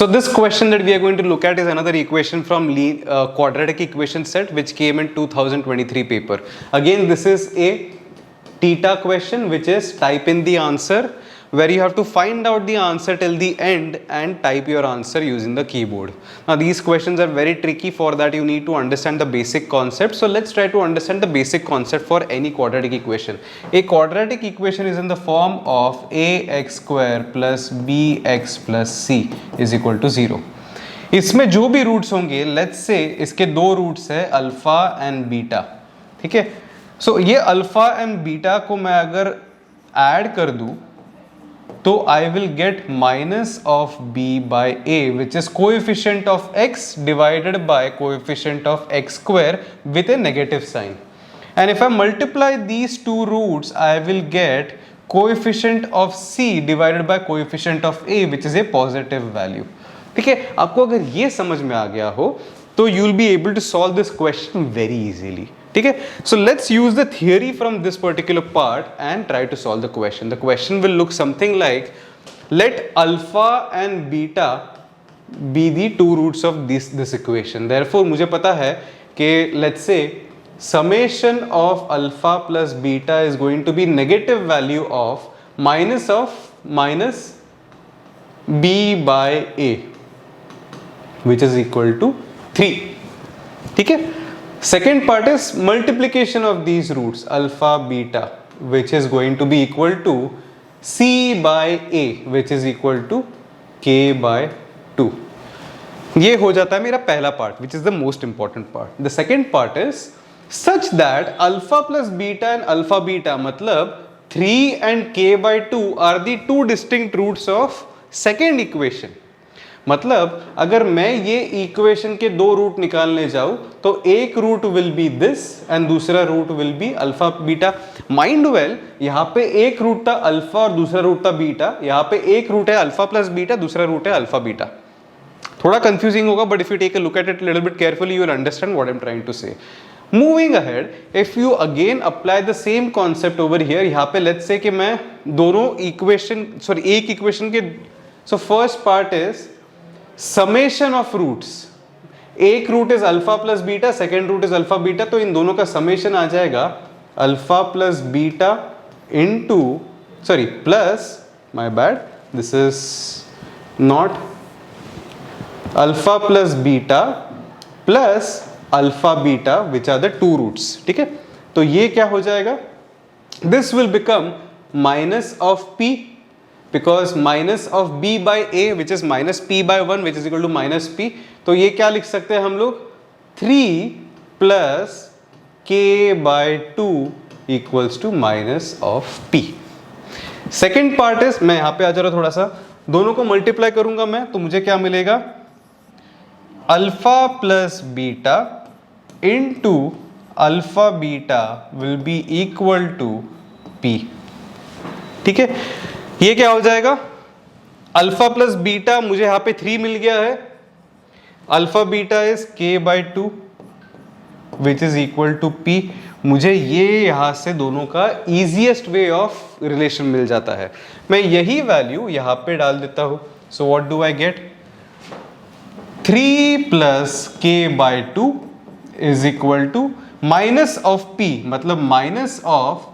So this question that we are going to look at is another equation from quadratic equation set which came in 2023 paper. Again, this is a theta question which is type in the answer, where you have to find out the answer till the end and type your answer using the keyboard. Now these questions are very tricky. For that you need to understand the basic concept. So let's try to understand the basic concept for any quadratic equation. A quadratic equation is in the form of ax square plus bx plus c is equal to 0. इसमें जो भी roots होंगे, let's say इसके दो roots है alpha and beta, ठीक है. सो ये अल्फा एंड बीटा को मैं अगर ऐड कर दूं तो I will get minus of b by a, which is coefficient of x divided by coefficient of x square with a negative sign. And if I multiply these two roots, I will get coefficient of c divided by coefficient of a, which is a positive value. ठीक है, आपको अगर ये समझ में आ गया हो तो you will be able to solve this question very easily. ठीक है, so let's use the theory from this particular part and try to solve the question. The question will look something like, let alpha and beta be the two roots of this equation. Therefore मुझे पता है कि let's say summation of alpha plus beta is going to be negative value of minus b by a, which is equal to 3. ठीक है. Second part is multiplication of these roots alpha beta, which is going to be equal to c by a, which is equal to k by 2. ये हो जाता है मेरा पहला part, which is the most important part. The second part is such that alpha plus beta and alpha beta मतलब 3 and k by 2 are the two distinct roots of second equation. मतलब अगर मैं ये इक्वेशन के दो root निकालने जाऊं तो एक root will be this and दूसरा root will be alpha beta. Mind well, यहाँ पे एक रूट था अल्फा और दूसरा रूट था बीटा. यहाँ पे एक रूट है अल्फा प्लस बीटा, दूसरा रूट है अल्फा बीटा. थोड़ा कंफ्यूजिंग होगा, but if you take a look at it little bit carefully you will understand what I am trying to say. Moving ahead, if you again apply the same concept over here, यहाँ पे let's say कि मैं दोनों equation एक equation के, so first part is summation of roots. एक root is alpha plus beta, second root is alpha beta, तो इन दोनों का समेशन आ जाएगा alpha plus beta into plus, my bad, this is not alpha plus beta plus alpha beta which are the two roots. ठीक है, तो ये क्या हो जाएगा, this will become minus of p, because minus of b by a which is minus p by 1 which is equal to minus p. तो ये क्या लिख सकते हैं हम लोग, 3 plus k by 2 equals to minus of p. Second part is, मैं यहाँ पे आ जा रहा हूँ थोड़ा सा, दोनों को मल्टीप्लाई करूंगा मैं तो मुझे क्या मिलेगा, alpha plus beta into alpha beta will be equal to p. ठीक है, ये क्या हो जाएगा, अल्फा प्लस बीटा मुझे यहां पे 3 मिल गया है, alpha beta is k by 2 which is equal to p. मुझे ये यहां से दोनों का इजीएस्ट वे ऑफ रिलेशन मिल जाता है. मैं यही वैल्यू यहां पे डाल देता हूं. So what do I get, 3 plus k by 2 is equal to minus of p, मतलब माइनस ऑफ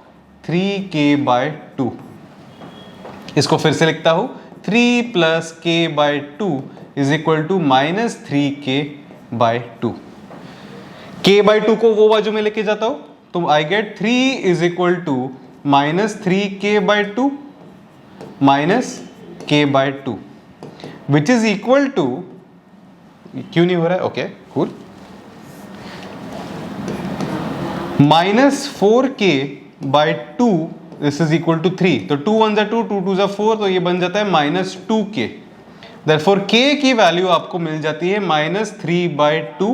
3k बाई 2. इसको फिर से लिखता हूं, 3 plus k by 2 is equal to minus 3k by 2. k by 2 को वो बाजू में लेके जाता हूं तो I get 3 is equal to minus 3k by 2 minus k by 2 which is equal to, क्यों नहीं हो रहा है, okay cool, minus 4k by 2 this is equal to 3. तो 2 1 2, 2 2 4, तो ये बन जाता है माइनस 2k. देयरफॉर k की वैल्यू आपको मिल जाती है माइनस 3 बाई 2.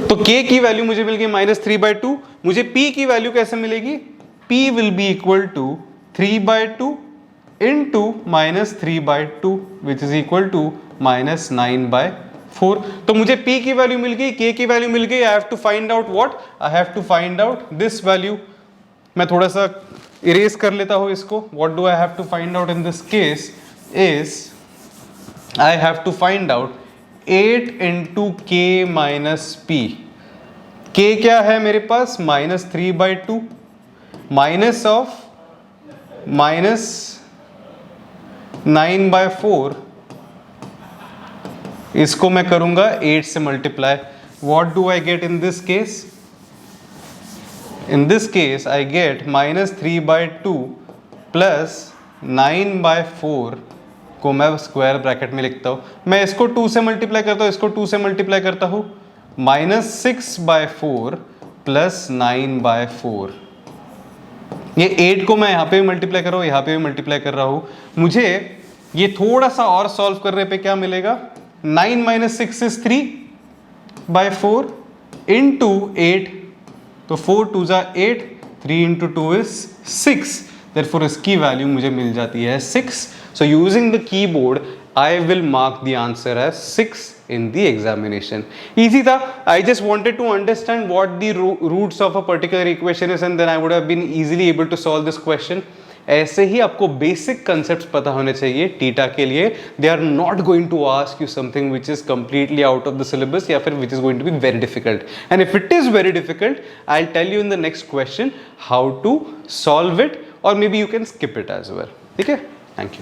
तो k की वैल्यू मुझे मिल गई माइनस 3 बाई 2. मुझे p की वैल्यू कैसे मिलेगी, p will be equal to 3 by 2 into minus 3 by 2 which is equal to minus 9 by 4. तो मुझे p की वैल्यू मिल गई, k की वैल्यू मिल गई. I have to find out what, I have to find out this value. मैं थोड़ा सा इरेज कर लेता हूं इसको. What do I have to find out in this case is I have to find out 8 into k minus p. k क्या है मेरे पास? -3/2 माइनस ऑफ -9/4, इसको मैं करूंगा 8 से multiply. What do I get in this case? In this case I get -3/2 plus 9/4 को मैं square bracket में लिखता हूँ. मैं इसको 2 से मल्टीप्लाई करता हूँ, इसको 2 से मल्टीप्लाई करता हूँ. -6/4 प्लस 9/4. ये 8 को मैं यहाँ पे भी मल्टीप्लाई कर रहा हूँ, यहाँ पे भी मल्टीप्लाई कर रहा हूँ. मुझे ये थोड़ा सा और सॉल्व करने पे क्या मिलेगा? 9 - 6 इज 3/4 इंटू 8, तो 4 2 जा 8, 3 इंटू 2 इज 6. Therefore इसकी वैल्यू मुझे मिल जाती है 6. So using the keyboard I will mark the answer as 6 in the examination. Easy था. I just wanted to understand what the roots of a particular equation is and then I would have been easily able to solve this question. ऐसे ही आपको basic concepts पता होने चाहिए theta के लिए. They are not going to ask you something which is completely out of the syllabus या फिर which is going to be very difficult. And if it is very difficult I will tell you in the next question how to solve it, और maybe you can skip it as well. ठीक है, thank you.